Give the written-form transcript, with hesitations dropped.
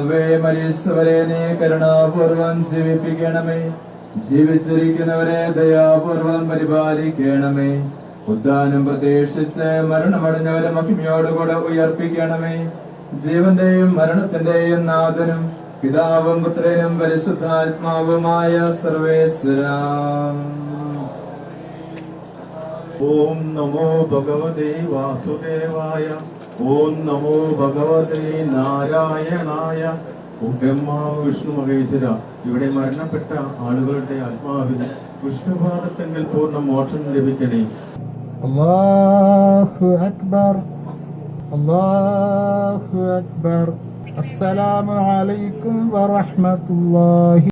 കർത്താവേ, മരിച്ചവരെ നീ കരുണാപൂർവം ജീവിപ്പിക്കണമേ. ജീവിച്ചിരിക്കുന്നവരെ ദയാപൂർവം പരിപാലിക്കണമേ. ഉദ്ധാനം പ്രതീക്ഷിച്ച് മരണമടഞ്ഞവരെ മഹിമയോടുകൂടെ ഉയർപ്പിക്കണമേ. ജീവന്റെയും മരണത്തിന്റെയും നാഥനും പിതാവും പുത്രനും പരിശുദ്ധാത്മാവുമായ സർവേശ്വരാ. ഓം നമോ ഭഗവതേ വാസുദേവായ. ഓം നമോ ഭഗവതേ നാരായണായ. ഓം ബ്രഹ്മാവ് വിഷ്ണു മഹേശ്വര. ഇവിടെ മരണപ്പെട്ട ആളുകളുടെ ആത്മാവിന് വിഷ്ണുപാദത്തെങ്കിൽ പൂർണ്ണ മോക്ഷം ലഭിക്കണേ. അല്ലാഹു അക്ബർ, അല്ലാഹു അക്ബർ. അസ്സലാമു അലൈക്കും വറഹ്മത്തുള്ളാഹി